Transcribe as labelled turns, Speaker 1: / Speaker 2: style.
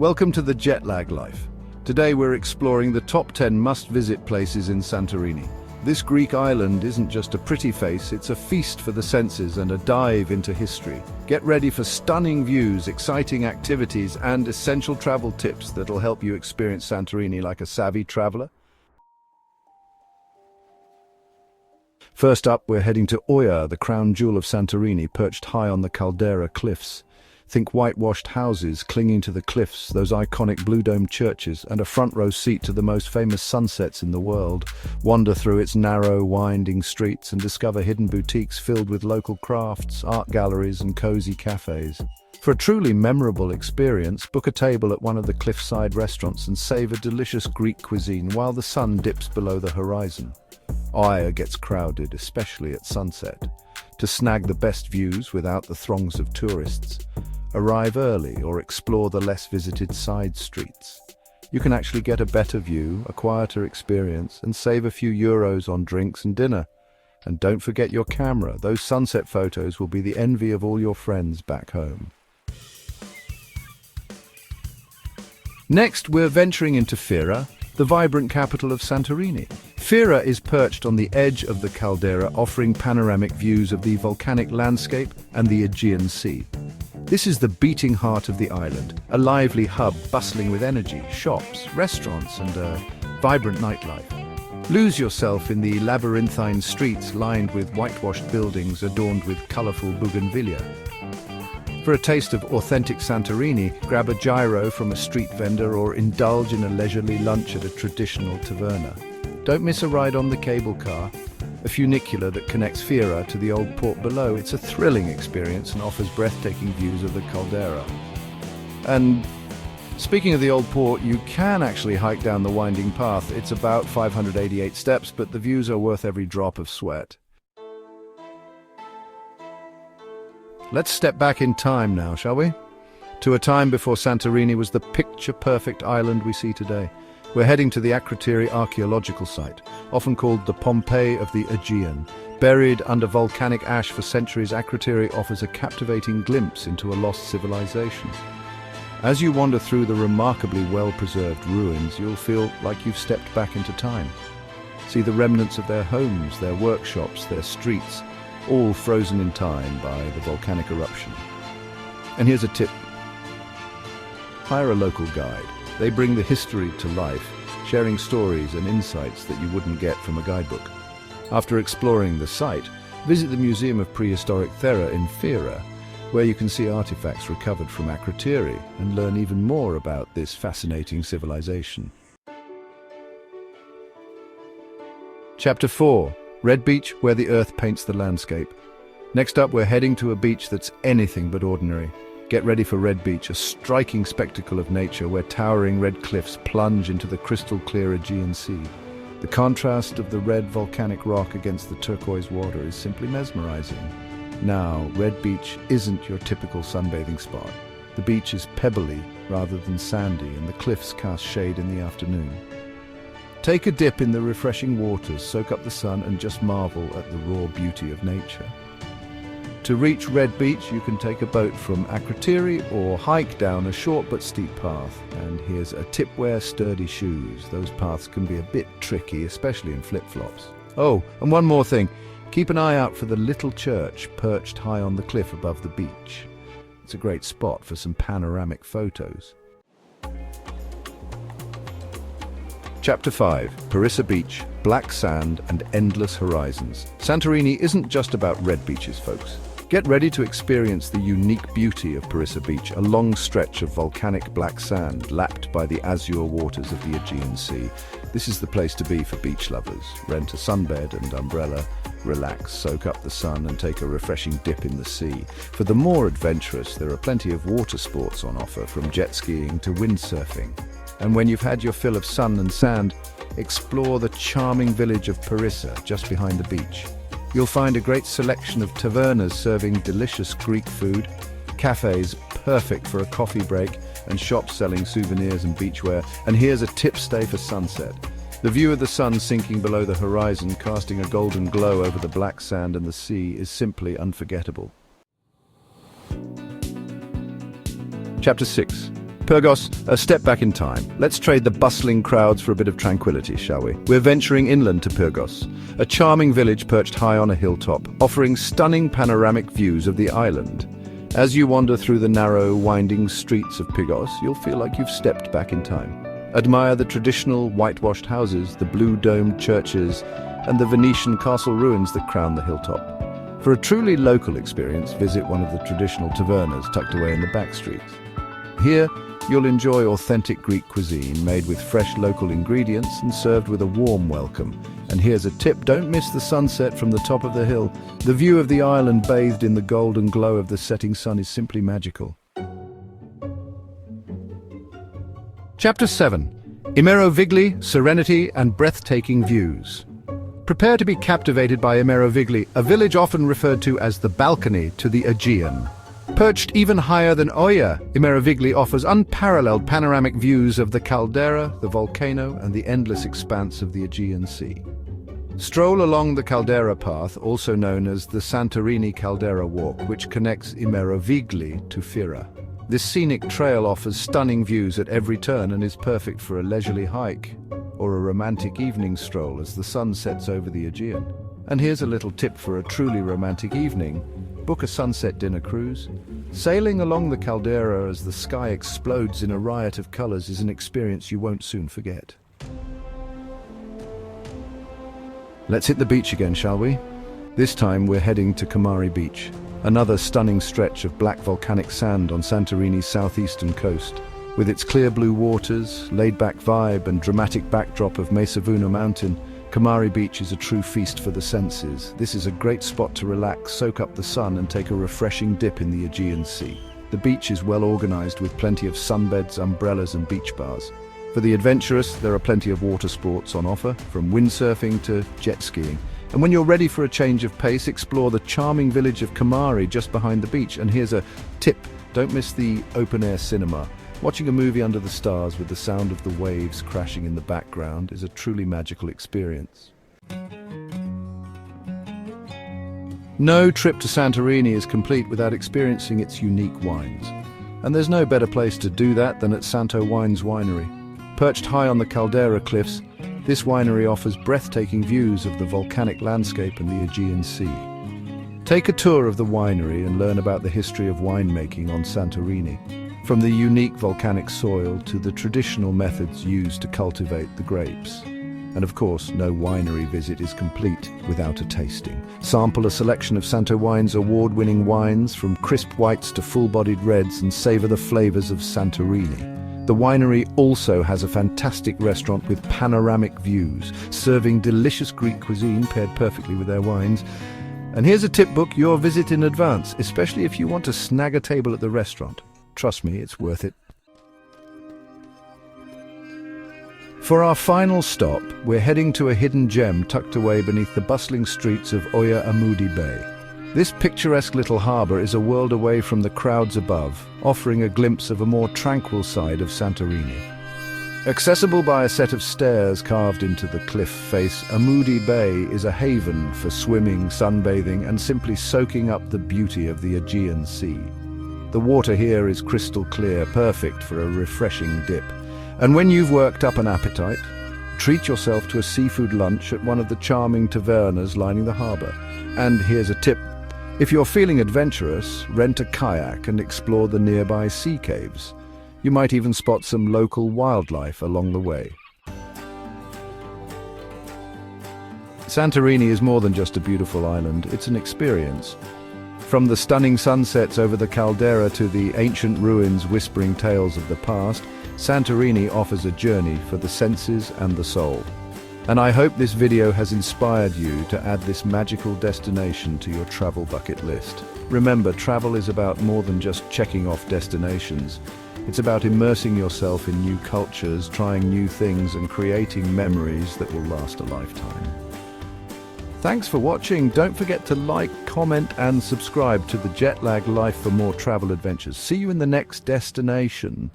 Speaker 1: Welcome to the Jet Lag Life. Today we're exploring the top 10 must-visit places in Santorini. This Greek island isn't just a pretty face, it's a feast for the senses and a dive into history. Get ready for stunning views, exciting activities, and essential travel tips that'll help you experience Santorini like a savvy traveler. First up, we're heading to Oia, the crown jewel of Santorini, perched high on the Caldera cliffs. Think whitewashed houses clinging to the cliffs, those iconic blue-domed churches, and a front-row seat to the most famous sunsets in the world. Wander through its narrow, winding streets and discover hidden boutiques filled with local crafts, art galleries, and cozy cafes. For a truly memorable experience, book a table at one of the cliffside restaurants and savor delicious Greek cuisine while the sun dips below the horizon. Oia gets crowded, especially at sunset. To snag the best views without the throngs of tourists, arrive early or explore the less visited side streets. You can actually get a better view, a quieter experience, and save a few euros on drinks and dinner. And don't forget your camera. Those sunset photos will be the envy of all your friends back home. Next, we're venturing into Fira, the vibrant capital of Santorini. Fira is perched on the edge of the caldera, offering panoramic views of the volcanic landscape and the Aegean Sea. This is the beating heart of the island, a lively hub bustling with energy, shops, restaurants, and a vibrant nightlife. Lose yourself in the labyrinthine streets lined with whitewashed buildings adorned with colourful bougainvillea. For a taste of authentic Santorini, grab a gyro from a street vendor or indulge in a leisurely lunch at a traditional taverna. Don't miss a ride on the cable car, a funicular that connects Fira to the old port below. It's a thrilling experience and offers breathtaking views of the caldera. And speaking of the old port, you can actually hike down the winding path. It's about 588 steps, but the views are worth every drop of sweat. Let's step back in time now, shall we? To a time before Santorini was the picture-perfect island we see today. We're heading to the Akrotiri archaeological site, often called the Pompeii of the Aegean. Buried under volcanic ash for centuries, Akrotiri offers a captivating glimpse into a lost civilization. As you wander through the remarkably well-preserved ruins, you'll feel like you've stepped back into time. See the remnants of their homes, their workshops, their streets, all frozen in time by the volcanic eruption. And here's a tip. Hire a local guide. They bring the history to life, sharing stories and insights that you wouldn't get from a guidebook. After exploring the site, visit the Museum of Prehistoric Thera in Fira, where you can see artifacts recovered from Akrotiri and learn even more about this fascinating civilization. Chapter 4. Red Beach, where the earth paints the landscape. Next up, we're heading to a beach that's anything but ordinary. Get ready for Red Beach, a striking spectacle of nature where towering red cliffs plunge into the crystal-clear Aegean Sea. The contrast of the red volcanic rock against the turquoise water is simply mesmerizing. Now, Red Beach isn't your typical sunbathing spot. The beach is pebbly rather than sandy, and the cliffs cast shade in the afternoon. Take a dip in the refreshing waters, soak up the sun, and just marvel at the raw beauty of nature. To reach Red Beach, you can take a boat from Akrotiri or hike down a short but steep path. And here's a tip: wear sturdy shoes. Those paths can be a bit tricky, especially in flip-flops. Oh, and one more thing. Keep an eye out for the little church perched high on the cliff above the beach. It's a great spot for some panoramic photos. Chapter 5. Parissa Beach, black sand and endless horizons. Santorini isn't just about red beaches, folks. Get ready to experience the unique beauty of Parissa Beach, a long stretch of volcanic black sand lapped by the azure waters of the Aegean Sea. This is the place to be for beach lovers. Rent a sunbed and umbrella, relax, soak up the sun, and take a refreshing dip in the sea. For the more adventurous, there are plenty of water sports on offer, from jet skiing to windsurfing. And when you've had your fill of sun and sand, explore the charming village of Parissa, just behind the beach. You'll find a great selection of tavernas serving delicious Greek food, cafes perfect for a coffee break, and shops selling souvenirs and beachwear. And here's a tip: stay for sunset. The view of the sun sinking below the horizon, casting a golden glow over the black sand and the sea, is simply unforgettable. Chapter 6. Pyrgos, a step back in time. Let's trade the bustling crowds for a bit of tranquility, shall we? We're venturing inland to Pyrgos, a charming village perched high on a hilltop, offering stunning panoramic views of the island. As you wander through the narrow, winding streets of Pyrgos, you'll feel like you've stepped back in time. Admire the traditional whitewashed houses, the blue-domed churches, and the Venetian castle ruins that crown the hilltop. For a truly local experience, visit one of the traditional tavernas tucked away in the back streets. Here, you'll enjoy authentic Greek cuisine made with fresh local ingredients and served with a warm welcome. And here's a tip: don't miss the sunset from the top of the hill. The view of the island bathed in the golden glow of the setting sun is simply magical. Chapter 7. Imerovigli, Serenity and Breathtaking Views. Prepare to be captivated by Imerovigli, a village often referred to as the balcony to the Aegean. Perched even higher than Oia, Imerovigli offers unparalleled panoramic views of the caldera, the volcano, and the endless expanse of the Aegean Sea. Stroll along the caldera path, also known as the Santorini Caldera Walk, which connects Imerovigli to Fira. This scenic trail offers stunning views at every turn and is perfect for a leisurely hike or a romantic evening stroll as the sun sets over the Aegean. And here's a little tip for a truly romantic evening: book a sunset dinner cruise. Sailing along the caldera as the sky explodes in a riot of colors is an experience you won't soon forget. Let's hit the beach again, shall we? This time we're heading to Kamari Beach, another stunning stretch of black volcanic sand on Santorini's southeastern coast. With its clear blue waters, laid-back vibe and dramatic backdrop of Mesavuna Mountain, Kamari Beach is a true feast for the senses. This is a great spot to relax, soak up the sun and take a refreshing dip in the Aegean Sea. The beach is well organized with plenty of sunbeds, umbrellas and beach bars. For the adventurous, there are plenty of water sports on offer, from windsurfing to jet skiing. And when you're ready for a change of pace, explore the charming village of Kamari just behind the beach. And here's a tip: don't miss the open-air cinema. Watching a movie under the stars with the sound of the waves crashing in the background is a truly magical experience. No trip to Santorini is complete without experiencing its unique wines. And there's no better place to do that than at Santo Wine's winery. Perched high on the Caldera cliffs, this winery offers breathtaking views of the volcanic landscape and the Aegean Sea. Take a tour of the winery and learn about the history of winemaking on Santorini, from the unique volcanic soil to the traditional methods used to cultivate the grapes. And of course, no winery visit is complete without a tasting. Sample a selection of Santo Wine's award-winning wines, from crisp whites to full-bodied reds, and savor the flavors of Santorini. The winery also has a fantastic restaurant with panoramic views, serving delicious Greek cuisine paired perfectly with their wines. And here's a tip: book your visit in advance, especially if you want to snag a table at the restaurant. Trust me, it's worth it. For our final stop, we're heading to a hidden gem tucked away beneath the bustling streets of Oia Amudi Bay. This picturesque little harbour is a world away from the crowds above, offering a glimpse of a more tranquil side of Santorini. Accessible by a set of stairs carved into the cliff face, Amudi Bay is a haven for swimming, sunbathing, and simply soaking up the beauty of the Aegean Sea. The water here is crystal clear, perfect for a refreshing dip. And when you've worked up an appetite, treat yourself to a seafood lunch at one of the charming tavernas lining the harbour. And here's a tip: if you're feeling adventurous, rent a kayak and explore the nearby sea caves. You might even spot some local wildlife along the way. Santorini is more than just a beautiful island, it's an experience. From the stunning sunsets over the caldera to the ancient ruins whispering tales of the past, Santorini offers a journey for the senses and the soul. And I hope this video has inspired you to add this magical destination to your travel bucket list. Remember, travel is about more than just checking off destinations. It's about immersing yourself in new cultures, trying new things, and creating memories that will last a lifetime. Thanks for watching. Don't forget to like, comment, and subscribe to the Jetlag Life for more travel adventures. See you in the next destination.